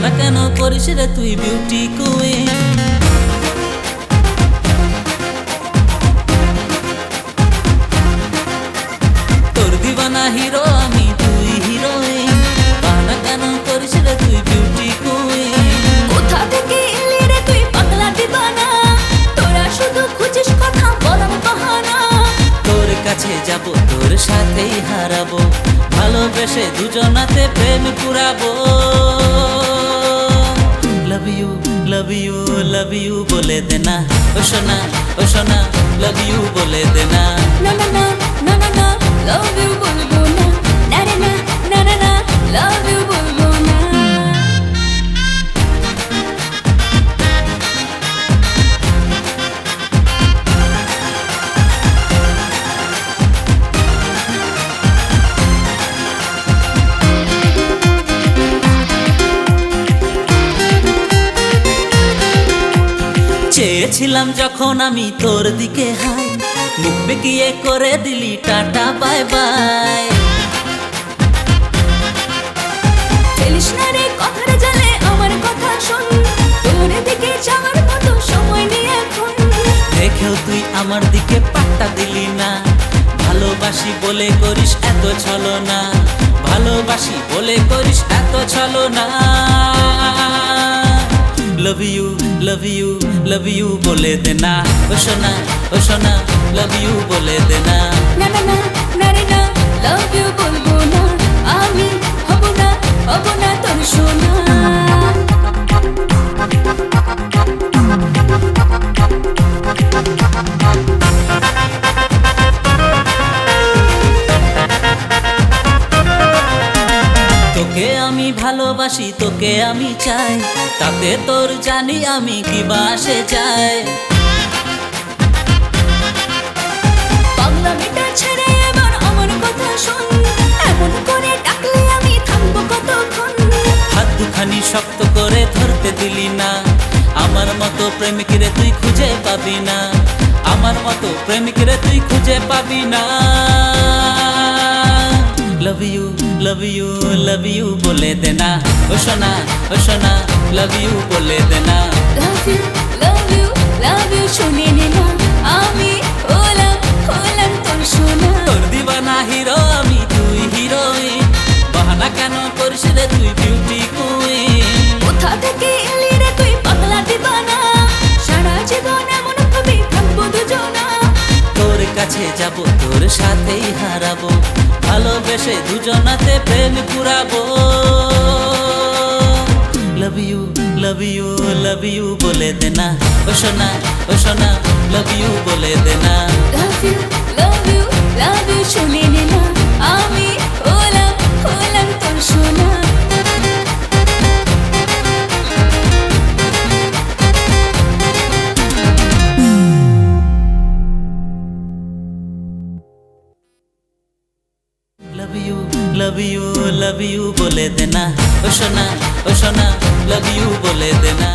বাহানা কেন করিস রে তুই বিউটি কুইন? তোর দিবানা হিরো আমি, তুই হিরোইন। বাহানা কেন করিস রে তুই বিউটি কুইন? কোথা থেকে এলি রে তুই পাগলা দিবানা? তোরা শুধু খুঁজিস কথা বলার বাহানা। তোর কাছে যাব, তোর সাথেই হারাবো, ভালোবেসে দুজনাতে প্রেম পুরাবো। Love you, love you, love you বলে দে না ও সোনা, ও সোনা, লাভ ইউ বলে দে না। না না না না না না, লাভ ইউ বলবো না। না রে না না না না, লাভ ইউ বলবো না। চেয়েছিলাম যখন আমি তোর দিকে হাই, মুখ বেঁকিয়ে করে দিলি টাটা বাই বাই। ফেলিস না রে কথার জালে আমার কথা শোন। তোর দিকে যাওয়ার মতো সময় নেই এখন। দেখেও তুই আমার দিকে পাত্তা দিলি না, ভালোবাসি বলে করিস এত ছলনা, ভালোবাসি বলে করিস এত ছলনা। Love you, love you, love you বলে দে না ও সোনা, ও সোনা, লাভ ইউ বলে দে না। না না না না রে না, লাভ ইউ বলবো না। আমি হব না, হব না তোর সোনা। তোকে আমি ভালোবাসি, তোকে আমি চাই, তাতে তোর জানি আমি কি বাসে চাই। পাগলামিটা ছেড়ে এবার আমার কথা শোন। এমন করে ডাকলে আমি থামবো কতক্ষণ? হাত দুখানি শক্ত করে ধরতে দিলি না, আমার মতো প্রেমিকরে তুই খুঁজে পাবি না, আমার মতো প্রেমিকরে তুই খুঁজে পাবি না। Love you, love you, love you বলে দে না ও সোনা, ও সোনা, লাভ ইউ বলে দে না। Love you, love you, love you শুনে নে না। আমি হলাম, হলাম তোর সোনা। তোর দিবানা হিরো আমি, তুই হিরোইন। বাহানা কেন করিস রে তুই বিউটি কুইন? কোথা থেকে এলি রে তুই পাগলা দিবানা? সারা জীবন এমন ভাবে থাকবো দুজনা। তোর কাছে যাব, তোর সাথেই হারাবো, ভালোবেসে দুজনাতে প্রেম পুরাবো। Love you, love you, love you বলে দে না ও সোনা, ও সোনা, লাভ ইউ বলে দে না। Love you, love you, love you শুনে নে না। আমি হলাম, হলাম তোর সোনা। Love you, love you, love you বলে দে না ও সোনা, ও সোনা, লাভ ইউ বলে দে না।